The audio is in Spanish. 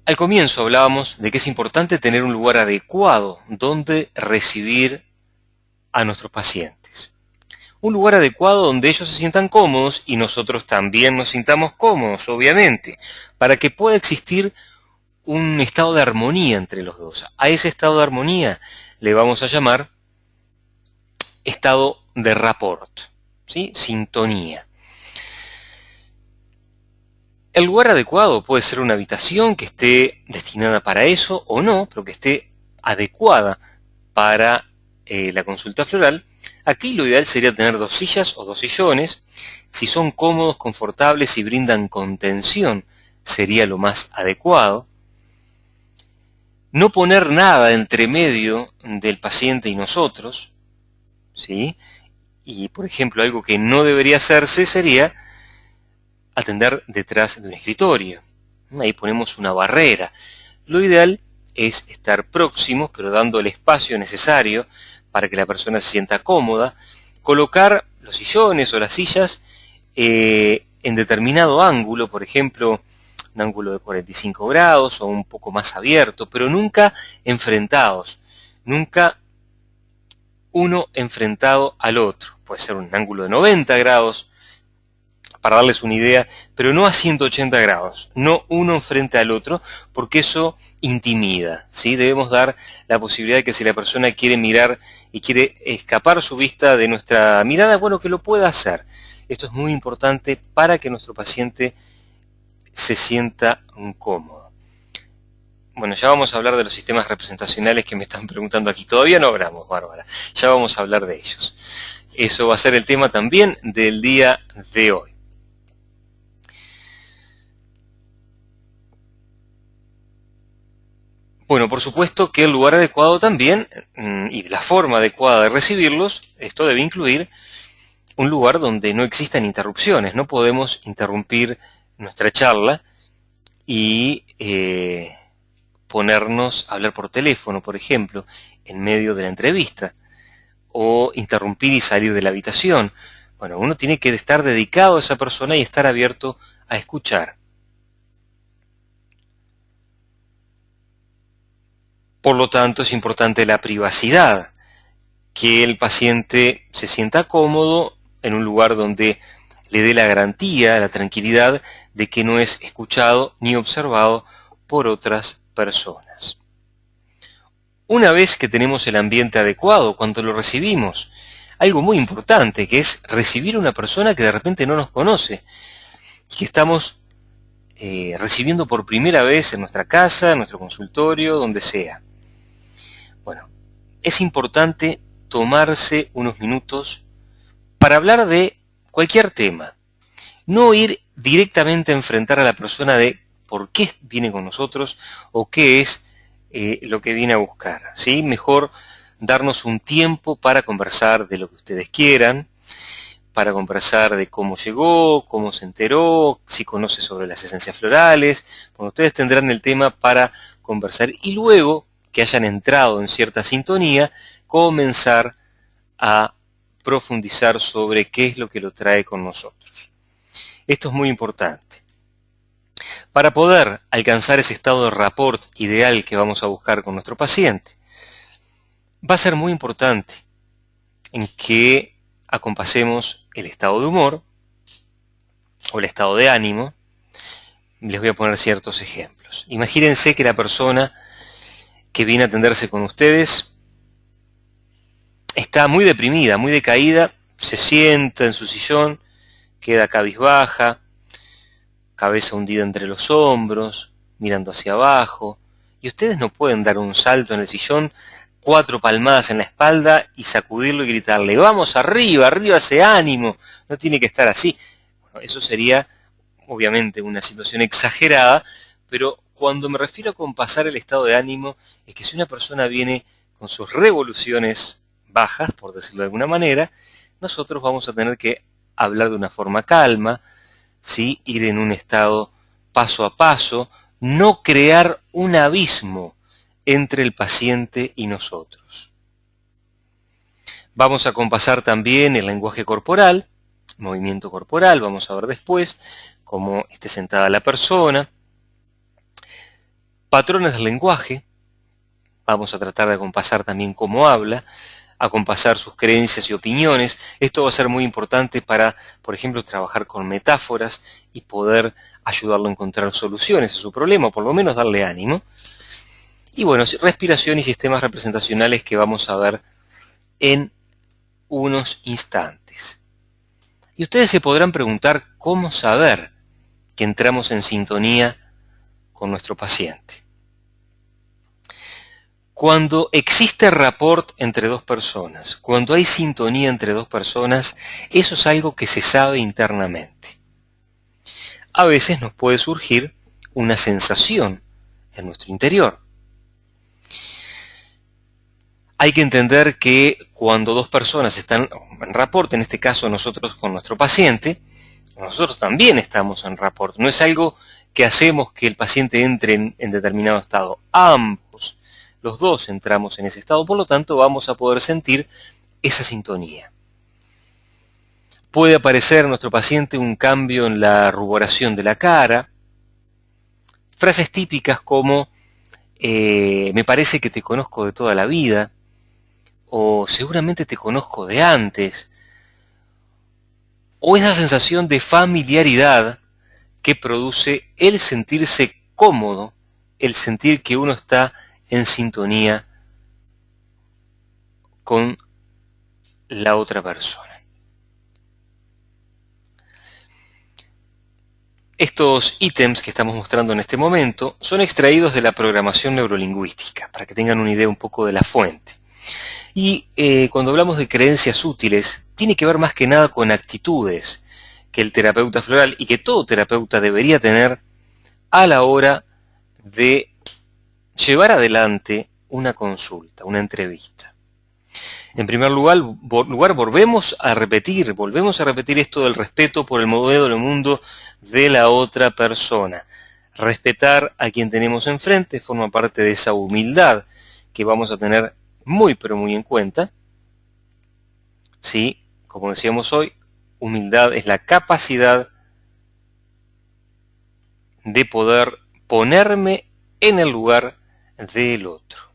Al comienzo hablábamos de que es importante tener un lugar adecuado donde recibir a nuestros pacientes. Un lugar adecuado donde ellos se sientan cómodos y nosotros también nos sintamos cómodos, obviamente, para que pueda existir un estado de armonía entre los dos. A ese estado de armonía le vamos a llamar estado de rapport, ¿sí? Sintonía. El lugar adecuado puede ser una habitación que esté destinada para eso o no, pero que esté adecuada para la consulta floral. Aquí lo ideal sería tener 2 sillas o 2 sillones. Si son cómodos, confortables y brindan contención, sería lo más adecuado. No poner nada entre medio del paciente y nosotros, ¿sí? Y, por ejemplo, algo que no debería hacerse sería atender detrás de un escritorio. Ahí ponemos una barrera. Lo ideal es estar próximos, pero dando el espacio necesario para que la persona se sienta cómoda. Colocar los sillones o las sillas en determinado ángulo, por ejemplo, un ángulo de 45 grados o un poco más abierto, pero nunca enfrentados. Nunca uno enfrentado al otro. Puede ser un ángulo de 90 grados, para darles una idea, pero no a 180 grados, no uno frente al otro, porque eso intimida, ¿sí? Debemos dar la posibilidad de que si la persona quiere mirar y quiere escapar su vista de nuestra mirada, bueno, que lo pueda hacer. Esto es muy importante para que nuestro paciente se sienta cómodo. Bueno, ya vamos a hablar de los sistemas representacionales que me están preguntando aquí. Todavía no hablamos, Bárbara. Ya vamos a hablar de ellos. Eso va a ser el tema también del día de hoy. Bueno, por supuesto que el lugar adecuado también, y la forma adecuada de recibirlos, esto debe incluir un lugar donde no existan interrupciones. No podemos interrumpir nuestra charla y ponernos a hablar por teléfono, por ejemplo, en medio de la entrevista, o interrumpir y salir de la habitación. Bueno, uno tiene que estar dedicado a esa persona y estar abierto a escuchar. Por lo tanto, es importante la privacidad, que el paciente se sienta cómodo en un lugar donde le dé la garantía, la tranquilidad de que no es escuchado ni observado por otras personas. Una vez que tenemos el ambiente adecuado, cuando lo recibimos, algo muy importante que es recibir a una persona que de repente no nos conoce y que estamos recibiendo por primera vez en nuestra casa, en nuestro consultorio, donde sea. Bueno, es importante tomarse unos minutos para hablar de cualquier tema. No ir directamente a enfrentar a la persona de por qué viene con nosotros o qué es lo que viene a buscar, ¿sí? Mejor darnos un tiempo para conversar de lo que ustedes quieran, para conversar de cómo llegó, cómo se enteró, si conoce sobre las esencias florales. Bueno, ustedes tendrán el tema para conversar y luego que hayan entrado en cierta sintonía, comenzar a profundizar sobre qué es lo que lo trae con nosotros. Esto es muy importante. Para poder alcanzar ese estado de rapport ideal que vamos a buscar con nuestro paciente, va a ser muy importante en que acompasemos el estado de humor o el estado de ánimo. Les voy a poner ciertos ejemplos. Imagínense que la persona que viene a atenderse con ustedes está muy deprimida, muy decaída, se sienta en su sillón, queda cabizbaja, cabeza hundida entre los hombros, mirando hacia abajo, y ustedes no pueden dar un salto en el sillón, 4 palmadas en la espalda y sacudirlo y gritarle, vamos arriba, arriba ese ánimo, no tiene que estar así. Bueno, eso sería obviamente una situación exagerada, pero cuando me refiero a compasar el estado de ánimo, es que si una persona viene con sus revoluciones bajas, por decirlo de alguna manera, nosotros vamos a tener que hablar de una forma calma, ¿sí? Ir en un estado paso a paso, no crear un abismo entre el paciente y nosotros. Vamos a compasar también el lenguaje corporal, movimiento corporal, vamos a ver después cómo esté sentada la persona. Patrones del lenguaje. Vamos a tratar de acompasar también cómo habla, acompasar sus creencias y opiniones. Esto va a ser muy importante para, por ejemplo, trabajar con metáforas y poder ayudarlo a encontrar soluciones a su problema, o por lo menos darle ánimo. Y bueno, respiración y sistemas representacionales que vamos a ver en unos instantes. Y ustedes se podrán preguntar cómo saber que entramos en sintonía con nuestro paciente. Cuando existe rapport entre dos personas, cuando hay sintonía entre dos personas, eso es algo que se sabe internamente. A veces nos puede surgir una sensación en nuestro interior. Hay que entender que cuando dos personas están en rapport, en este caso nosotros con nuestro paciente, nosotros también estamos en rapport. No es algo que hacemos que el paciente entre en determinado estado. Ambos, los dos entramos en ese estado, por lo tanto vamos a poder sentir esa sintonía. Puede aparecer en nuestro paciente un cambio en la ruboración de la cara, frases típicas como me parece que te conozco de toda la vida, o seguramente te conozco de antes, o esa sensación de familiaridad que produce el sentirse cómodo, el sentir que uno está en sintonía con la otra persona. Estos ítems que estamos mostrando en este momento son extraídos de la programación neurolingüística, para que tengan una idea un poco de la fuente. Y cuando hablamos de creencias útiles, tiene que ver más que nada con actitudes que el terapeuta floral y que todo terapeuta debería tener a la hora de llevar adelante una consulta, una entrevista. En primer lugar, volvemos a repetir esto del respeto por el modelo del mundo de la otra persona. Respetar a quien tenemos enfrente forma parte de esa humildad que vamos a tener muy pero muy en cuenta. Sí, como decíamos hoy, humildad es la capacidad de poder ponerme en el lugar del otro.